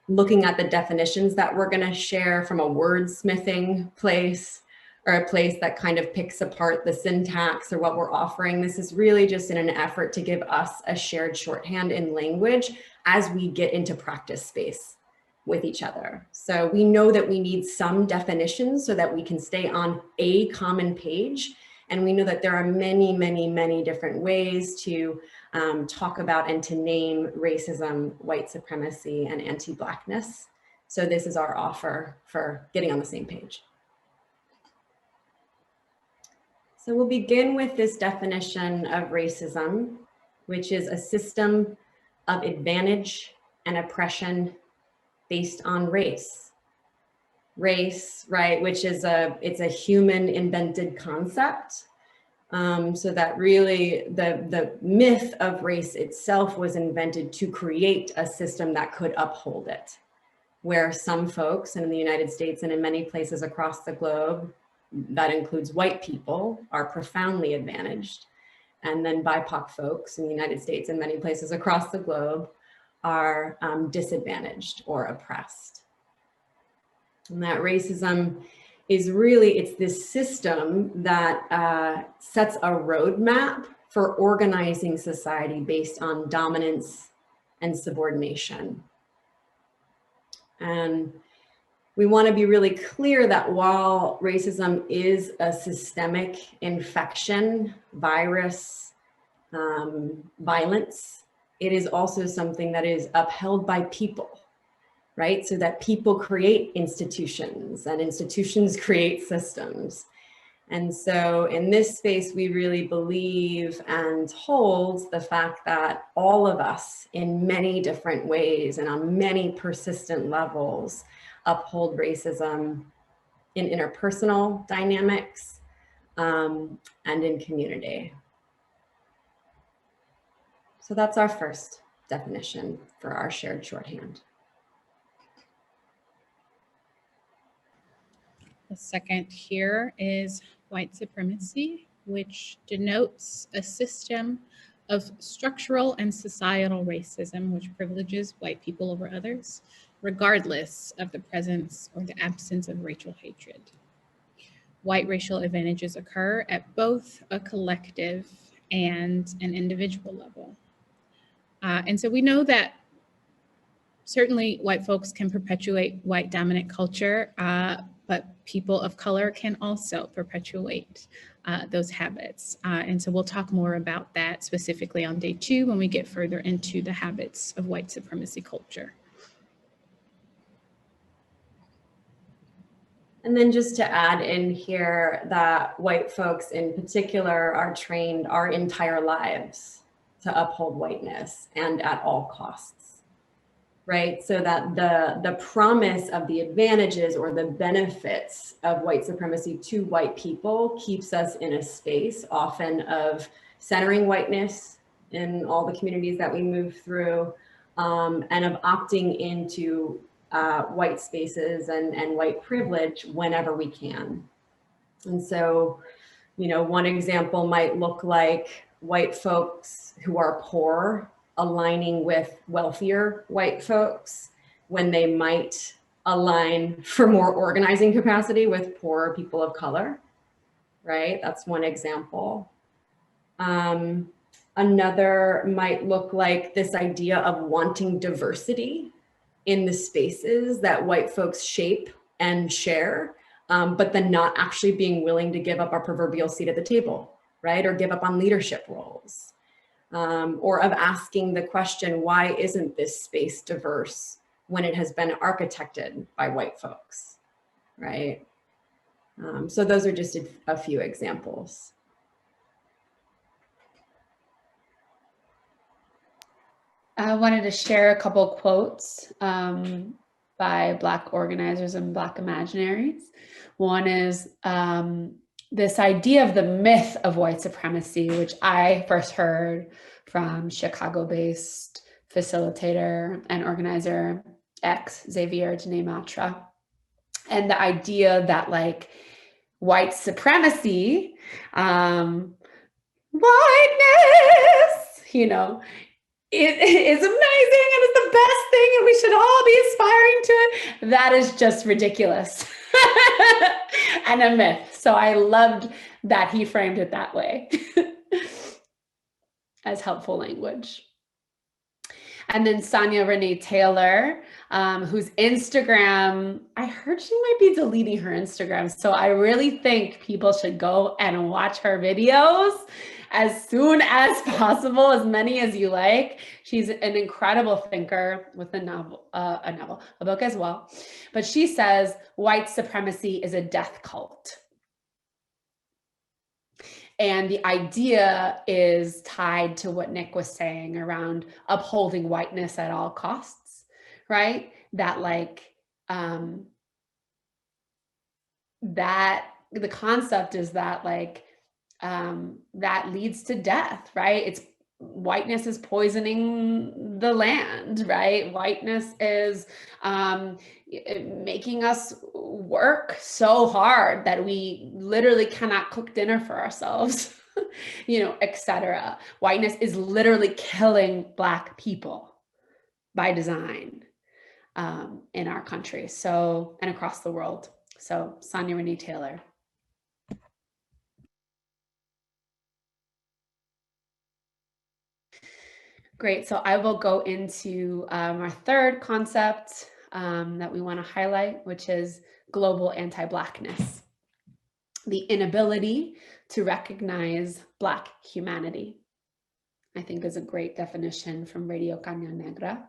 looking at the definitions that we're going to share from a wordsmithing place, or a place that kind of picks apart the syntax or what we're offering. This is really just in an effort to give us a shared shorthand in language as we get into practice space with each other. So we know that we need some definitions so that we can stay on a common page. And we know that there are many, many, many different ways to talk about and to name racism, white supremacy, and anti-Blackness. So this is our offer for getting on the same page. So we'll begin with this definition of racism, which is a system of advantage and oppression based on race. Race, right, which is it's a human invented concept. So that really the myth of race itself was invented to create a system that could uphold it, where some folks in the United States and in many places across the globe, that includes white people, are profoundly advantaged. And then BIPOC folks in the United States and many places across the globe are disadvantaged or oppressed. And that racism is really, it's this system that sets a roadmap for organizing society based on dominance and subordination. And we want to be really clear that while racism is a systemic infection, virus, violence, it is also something that is upheld by people, right? So that people create institutions and institutions create systems. And so in this space, we really believe and hold the fact that all of us in many different ways and on many persistent levels uphold racism in interpersonal dynamics and in community. So that's our first definition for our shared shorthand. The second here is white supremacy, which denotes a system of structural and societal racism which privileges white people over others, regardless of the presence or the absence of racial hatred. White racial advantages occur at both a collective and an individual level. And so we know that certainly white folks can perpetuate white dominant culture, but people of color can also perpetuate those habits. And so we'll talk more about that specifically on day 2 when we get further into the habits of white supremacy culture. And then just to add in here that white folks in particular are trained our entire lives to uphold whiteness and at all costs, right? So that the promise of the advantages or the benefits of white supremacy to white people keeps us in a space often of centering whiteness in all the communities that we move through, and of opting into white spaces and white privilege whenever we can. And so, you know, one example might look like white folks who are poor aligning with wealthier white folks when they might align for more organizing capacity with poorer people of color, right? That's one example. Another might look like this idea of wanting diversity in the spaces that white folks shape and share, but then not actually being willing to give up our proverbial seat at the table, right? Or give up on leadership roles. Or of asking the question, why isn't this space diverse when it has been architected by white folks, right? So those are just a few examples. I wanted to share a couple quotes by Black organizers and Black imaginaries. One is this idea of the myth of white supremacy, which I first heard from Chicago-based facilitator and organizer Xavier Janae Matra. And the idea that like white supremacy, whiteness, you know, it is amazing and it's the best thing and we should all be aspiring to it. That is just ridiculous and a myth. So I loved that he framed it that way as helpful language. And then Sonia Renee Taylor, whose Instagram, I heard she might be deleting her Instagram. So I really think people should go and watch her videos as soon as possible, as many as you like. She's an incredible thinker with a book as well. But she says, white supremacy is a death cult. And the idea is tied to what Nick was saying around upholding whiteness at all costs, right? That like, that the concept is that like, that leads to death, right? It's whiteness is poisoning the land, right? Whiteness is making us work so hard that we literally cannot cook dinner for ourselves, you know, etc. Whiteness is literally killing Black people by design in our country, so, and across the world. So Sonia Renee Taylor. Great, so I will go into our third concept that we want to highlight, which is global anti-Blackness. The inability to recognize Black humanity, I think is a great definition from Radio Caña Negra.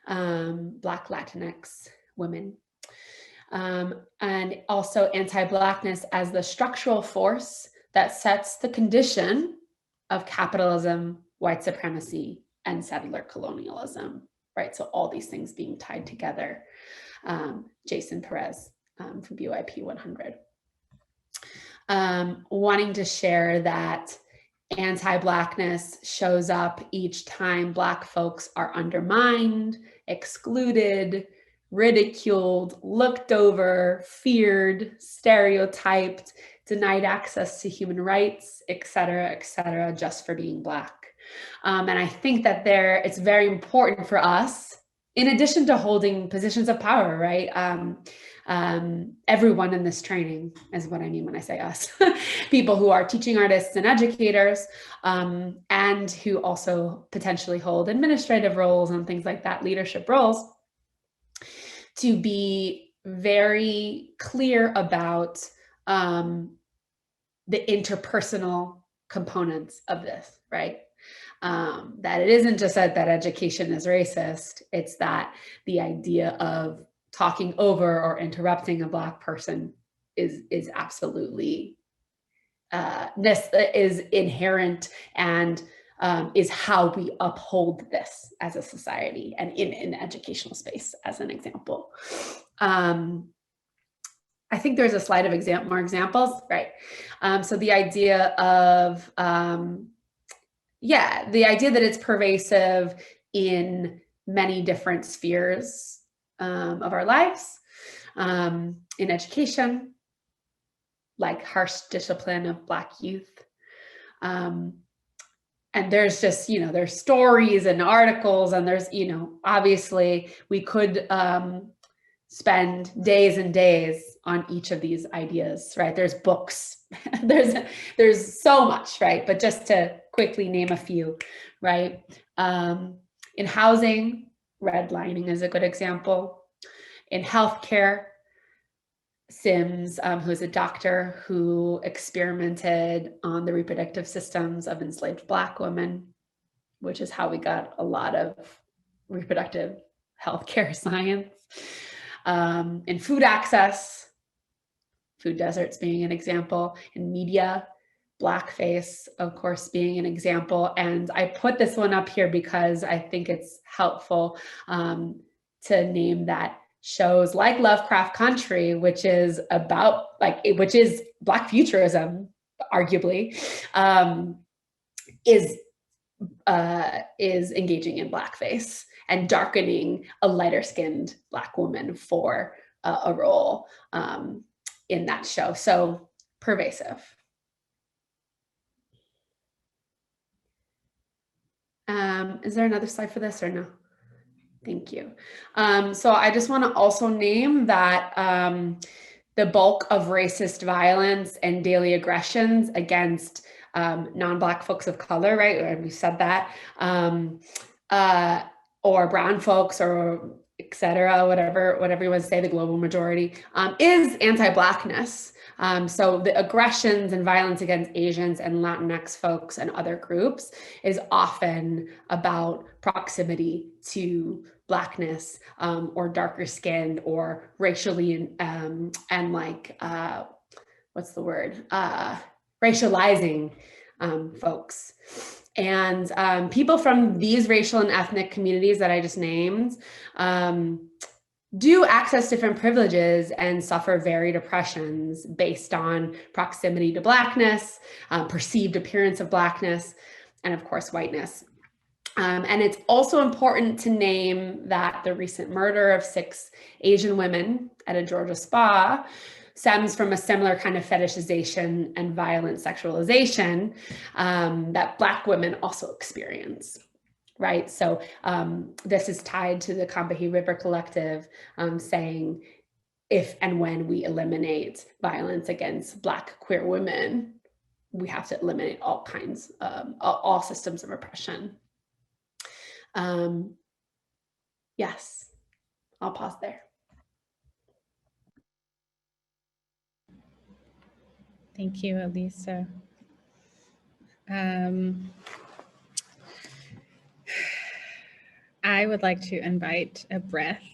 Black Latinx women. and also anti-Blackness as the structural force that sets the condition of capitalism, white supremacy, and settler colonialism, right? So all these things being tied together. Jason Perez from BYP 100. Wanting to share that anti-Blackness shows up each time Black folks are undermined, excluded, ridiculed, looked over, feared, stereotyped, denied access to human rights, et cetera, just for being Black. And I think that it's very important for us, in addition to holding positions of power, right? Everyone in this training is what I mean when I say us. People who are teaching artists and educators, and who also potentially hold administrative roles and things like that, leadership roles, to be very clear about the interpersonal components of this, right? That it isn't just that education is racist, it's that the idea of talking over or interrupting a Black person is absolutely is inherent, and is how we uphold this as a society and in the educational space, as an example. I think there's a slide of more examples, right? So the idea of, the idea that it's pervasive in many different spheres of our lives, in education, like harsh discipline of Black youth. And there's just, there's stories and articles, and there's, obviously we could spend days and days on each of these ideas, right? There's books, there's so much, right? But just to quickly name a few, right? In housing, redlining is a good example. In healthcare, Sims, who's a doctor who experimented on the reproductive systems of enslaved Black women, which is how we got a lot of reproductive healthcare science. In food access, food deserts being an example. In media, blackface, of course, being an example. And I put this one up here because I think it's helpful to name that shows like Lovecraft Country, which is about which is Black futurism, arguably, is engaging in blackface and darkening a lighter skinned Black woman for a role in that show. So pervasive. Is there another slide for this or no? Thank you. So I just want to also name that the bulk of racist violence and daily aggressions against non-Black folks of color, right? We said that, or brown folks, or et cetera, whatever you want to say, the global majority, is anti-Blackness. So the aggressions and violence against Asians and Latinx folks and other groups is often about proximity to Blackness, or darker skinned, or racially and like, what's the word? Racializing folks. And people from these racial and ethnic communities that I just named do access different privileges and suffer varied oppressions based on proximity to Blackness, perceived appearance of Blackness, and of course, whiteness. And it's also important to name that the recent murder of 6 Asian women at a Georgia spa stems from a similar kind of fetishization and violent sexualization that Black women also experience. Right, so this is tied to the Combahee River Collective saying, if and when we eliminate violence against Black queer women, we have to eliminate all kinds, all systems of oppression. Yes, I'll pause there. Thank you, Elisa. I would like to invite a breath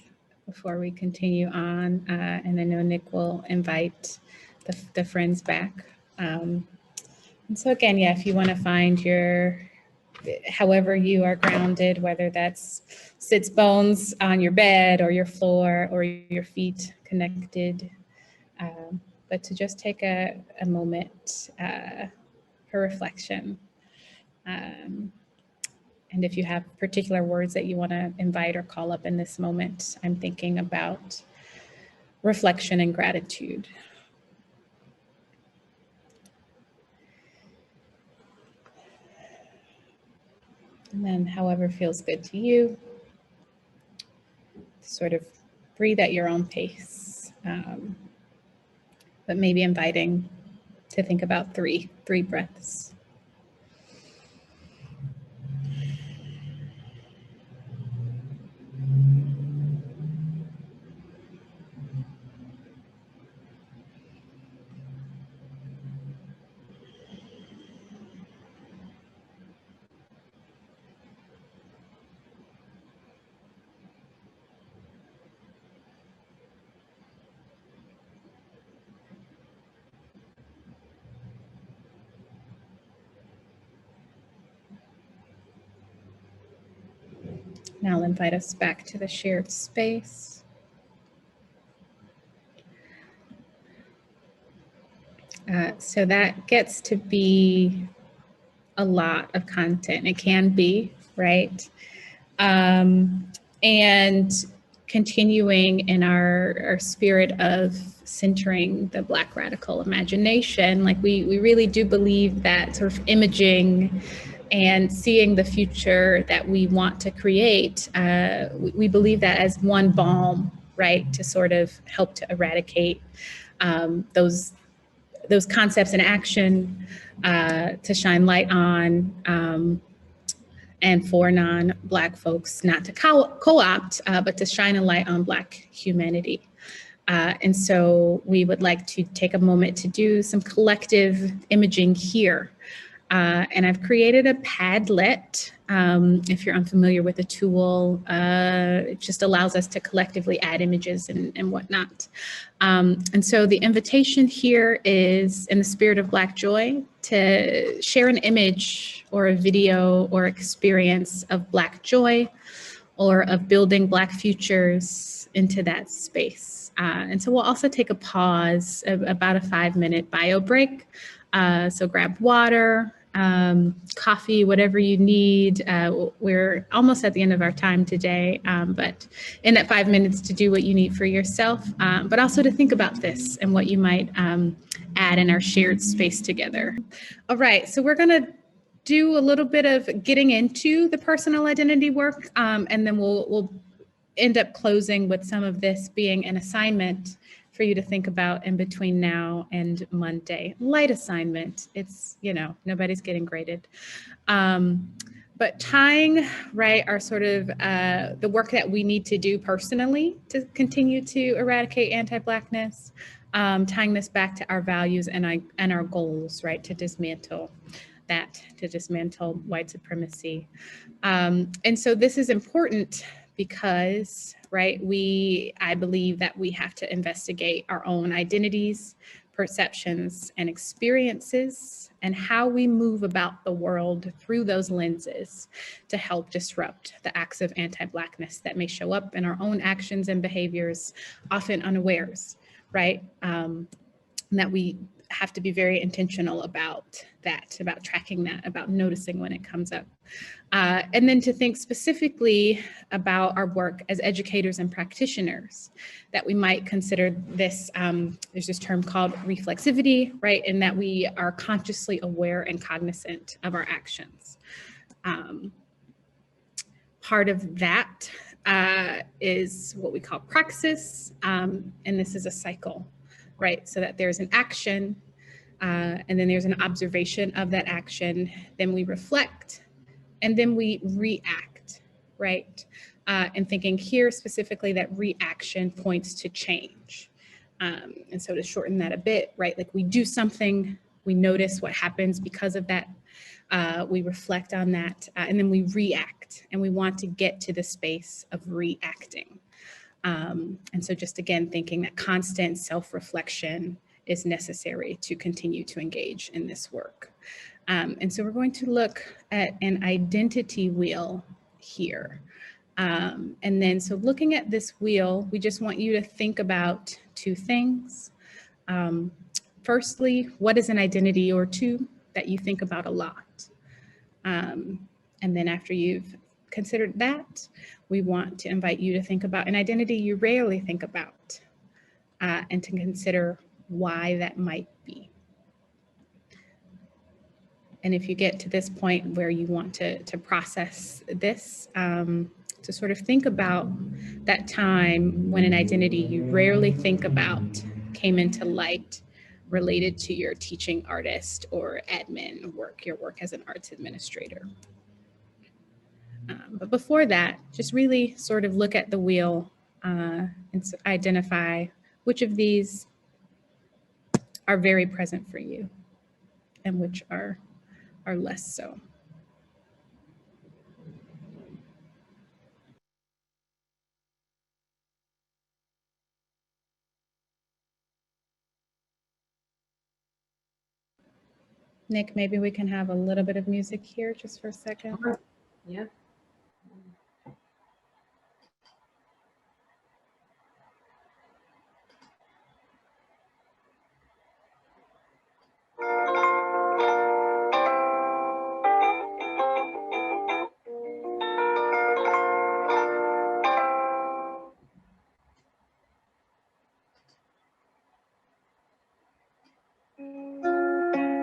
before we continue on. And I know Nick will invite the friends back. And so again, yeah, if you want to find however you are grounded, whether that's sits bones on your bed or your floor or your feet connected, but to just take a moment for reflection. And if you have particular words that you want to invite or call up in this moment, I'm thinking about reflection and gratitude. And then however feels good to you, sort of breathe at your own pace, but maybe inviting to think about three breaths. Now I'll invite us back to the shared space. So that gets to be a lot of content. It can be, right? And continuing in our spirit of centering the Black radical imagination, like we really do believe that sort of imaging and seeing the future that we want to create, we believe that as one balm, right, to sort of help to eradicate those concepts in action, to shine light on, and for non-Black folks not to co-opt, but to shine a light on Black humanity. And so we would like to take a moment to do some collective imaging here. And I've created a Padlet. If you're unfamiliar with the tool, it just allows us to collectively add images and whatnot. And so the invitation here is, in the spirit of Black joy, to share an image or a video or experience of Black joy or of building Black futures into that space. And so we'll also take a pause, about a 5-minute bio break. So grab water, coffee, whatever you need. We're almost at the end of our time today, but in that 5 minutes to do what you need for yourself, but also to think about this and what you might add in our shared space together. All right, so we're gonna do a little bit of getting into the personal identity work, and then we'll end up closing with some of this being an assignment for you to think about in between now and Monday. Light assignment. It's, nobody's getting graded. But tying, right, our sort of the work that we need to do personally to continue to eradicate anti-Blackness, tying this back to our values and our goals, right, to dismantle that, to dismantle white supremacy. And so this is important because, right, I believe that we have to investigate our own identities, perceptions, and experiences, and how we move about the world through those lenses to help disrupt the acts of anti-Blackness that may show up in our own actions and behaviors, often unawares, right? And that we have to be very intentional about that, about tracking that, about noticing when it comes up. And then to think specifically about our work as educators and practitioners, that we might consider this, there's this term called reflexivity, right? And that we are consciously aware and cognizant of our actions. Part of that is what we call praxis, and this is a cycle, right? So that there's an action, and then there's an observation of that action, then we reflect, and then we react, right? And thinking here specifically that reaction points to change. And so to shorten that a bit, right? Like we do something, we notice what happens because of that, we reflect on that, and then we react, and we want to get to the space of reacting. And so just again, thinking that constant self-reflection is necessary to continue to engage in this work. And so we're going to look at an identity wheel here. And then, so looking at this wheel, we just want you to think about two things. Firstly, what is an identity or two that you think about a lot? And then after you've considered that, we want to invite you to think about an identity you rarely think about, and to consider why that might be. And if you get to this point where you want to process this, to sort of think about that time when an identity you rarely think about came into light related to your teaching artist or admin work, your work as an arts administrator. But before that, just really sort of look at the wheel and identify which of these are very present for you and which are less so. Nick, maybe we can have a little bit of music here just for a second. Yeah.